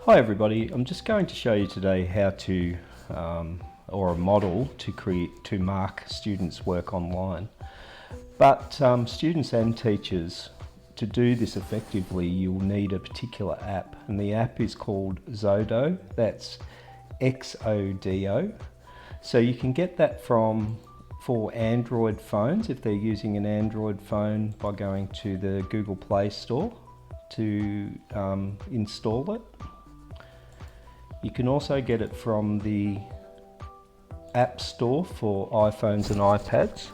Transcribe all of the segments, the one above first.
Hi everybody, I'm just going to show you today how to, or a model to mark students' work online. But students and teachers, to do this effectively, you'll need a particular app, and the app is called Xodo. That's Xodo. So you can get that for Android phones if they're using an Android phone by going to the Google Play Store to install it. You can also get it from the App Store for iPhones and iPads.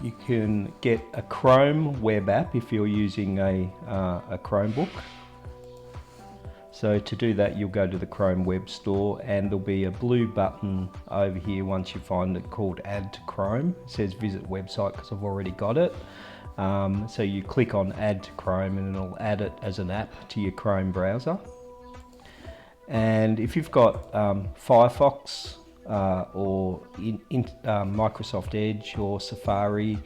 You can get a Chrome web app if you're using a Chromebook. So to do that, you'll go to the Chrome web store and there'll be a blue button over here once you find it called Add to Chrome. It says visit website because I've already got it. So you click on Add to Chrome and it'll add it as an app to your Chrome browser. And if you've got Firefox or Microsoft Edge or Safari,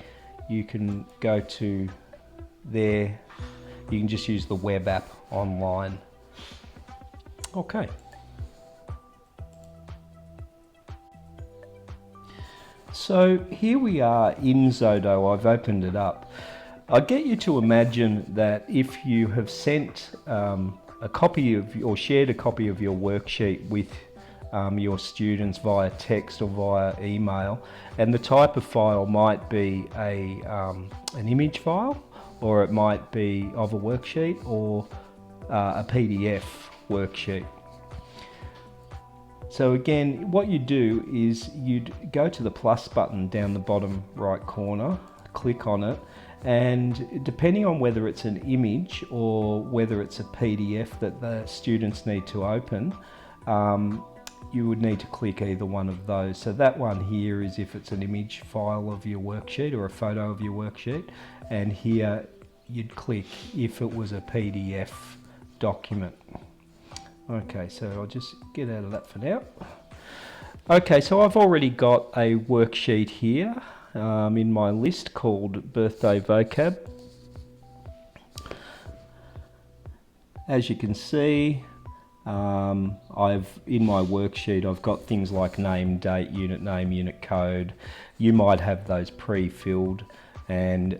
you can go to there. You can just use the web app online. Okay. So here we are in Xodo. I've opened it up. I get you to imagine that if you have sent a copy of or shared a copy of your worksheet with your students via text or via email, and the type of file might be an image file, or it might be of a worksheet, or a PDF worksheet. So again, what you do is you'd go to the plus button down the bottom right corner, click on it, and depending on whether it's an image or whether it's a PDF that the students need to open, you would need to click either one of those. So that one here is if it's an image file of your worksheet or a photo of your worksheet, and here you'd click if it was a PDF document. Okay, so I'll just get out of that for now. Okay, so I've already got a worksheet here in my list called Birthday Vocab. As you can see, in my worksheet I've got things like name, date, unit name, unit code. You might have those pre-filled, and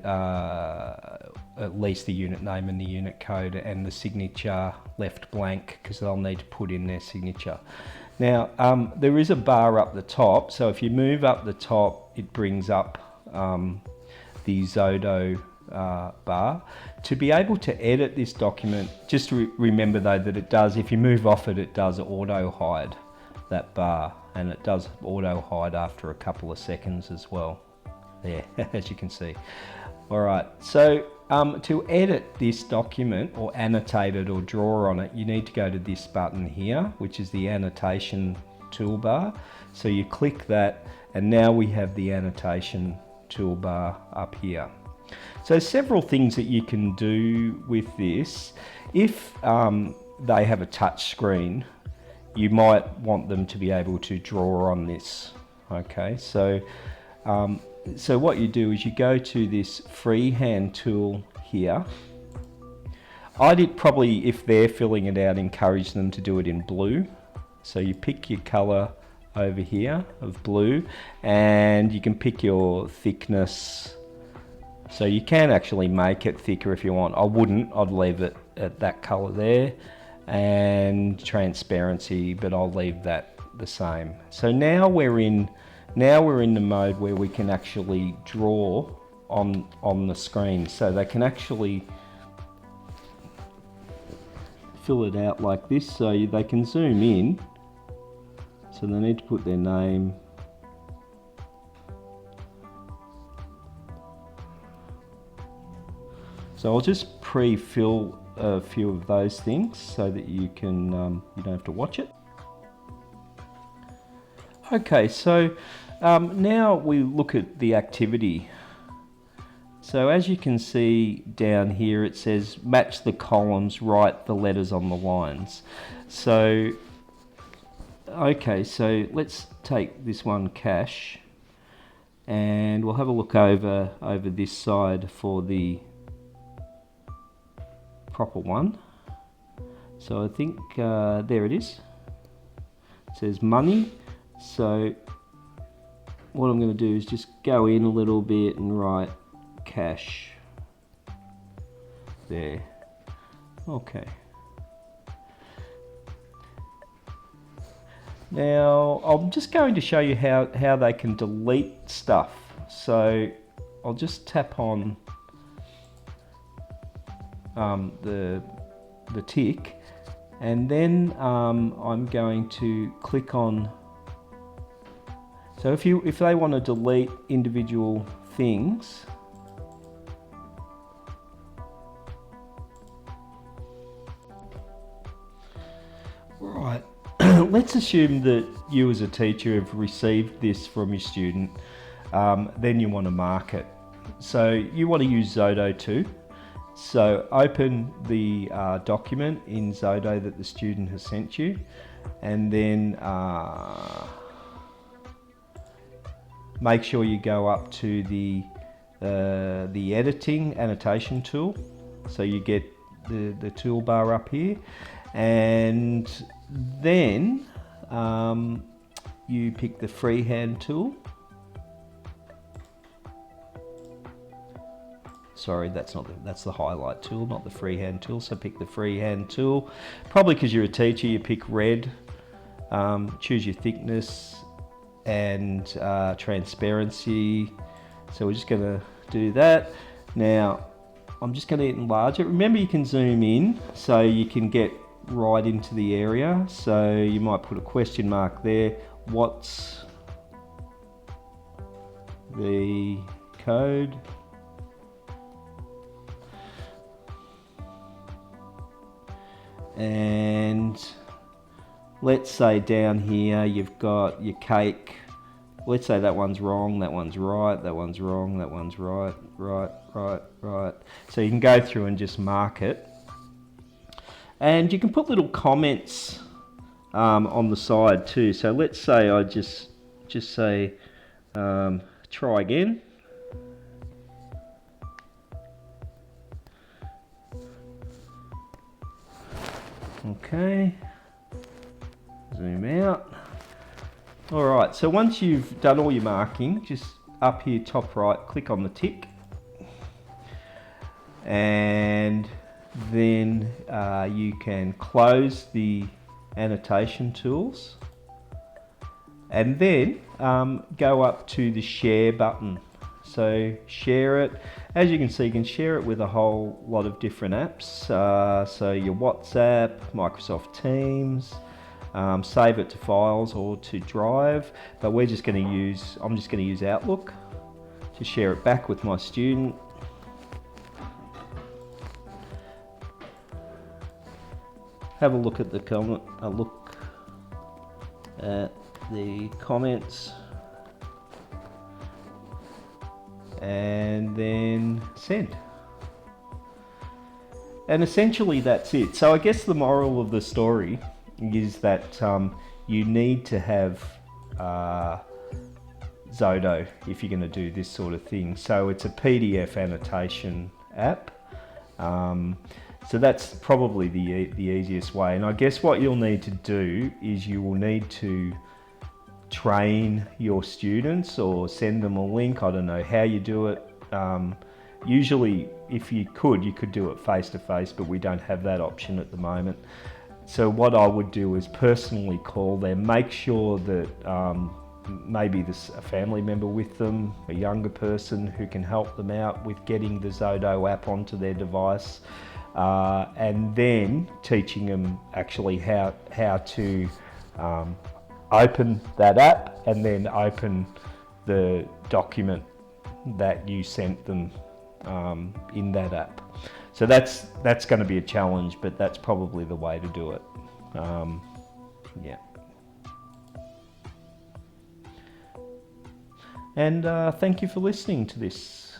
at least the unit name and the unit code, and the signature left blank because they'll need to put in their signature. Now there is a bar up the top, so if you move up the top it brings up the Xodo bar. To be able to edit this document, just remember though that it does, if you move off it, it does auto hide that bar, and it does auto hide after a couple of seconds as well. There, as you can see. Alright, so to edit this document or annotate it or draw on it, you need to go to this button here, which is the annotation toolbar. So you click that, and now we have the annotation toolbar up here. So several things that you can do with this. If they have a touch screen, you might want them to be able to draw on this. Okay, so what you do is you go to this freehand tool here. I'd probably, if they're filling it out, encourage them to do it in blue. So you pick your color over here of blue, and you can pick your thickness. So you can actually make it thicker if you want. I wouldn't, I'd leave it at that color there, and transparency, but I'll leave that the same. So now we're in the mode where we can actually draw on the screen. So they can actually fill it out like this, so they can zoom in. So they need to put their name. So I'll just pre-fill a few of those things so that you can you don't have to watch it. Okay, so now we look at the activity. So as you can see down here, it says match the columns, write the letters on the lines. So okay, so let's take this one, cash, and we'll have a look over this side for the proper one. So I think there it is. It says money. So what I'm going to do is just go in a little bit and write cash there. Okay. Now I'm just going to show you how they can delete stuff. So I'll just tap on the tick, and then I'm going to click on. So if they want to delete individual things, right. Let's assume that you as a teacher have received this from your student, then you want to mark it. So you want to use Xodo too. So open the document in Xodo that the student has sent you, and then make sure you go up to the editing annotation tool. So you get the toolbar up here, and then you pick the freehand tool. Sorry, that's the highlight tool, not the freehand tool. So pick the freehand tool. Probably because you're a teacher, you pick red. Choose your thickness and transparency. So we're just going to do that. Now I'm just going to enlarge it. Remember, you can zoom in so you can get right into the area. So you might put a question mark there. What's the code? And let's say down here you've got your cake. Let's say that one's wrong, that one's right, that one's wrong, that one's right, right. So you can go through and just mark it. And you can put little comments on the side too. So let's say I just say try again. Okay, zoom out. All right, so once you've done all your marking, just up here top right, click on the tick, and then you can close the annotation tools, and then go up to the share button. So share it. As you can see, you can share it with a whole lot of different apps. So your WhatsApp, Microsoft Teams, save it to files or to Drive. But I'm just going to use Outlook to share it back with my student. Have a look at the comments. And then send. And essentially that's it. So I guess the moral of the story is that you need to have Xodo if you're going to do this sort of thing. So it's a PDF annotation app. So that's probably the easiest way. And I guess what you'll need to do is you will need to train your students or send them a link. I don't know how you do it. Usually if you could do it face to face, but we don't have that option at the moment. So what I would do is personally call them, make sure that maybe there's a family member with them, a younger person who can help them out with getting the Xodo app onto their device, and then teaching them actually how to open that app and then open the document that you sent them in that app. So that's going to be a challenge, but that's probably the way to do it. Yeah. And thank you for listening to this.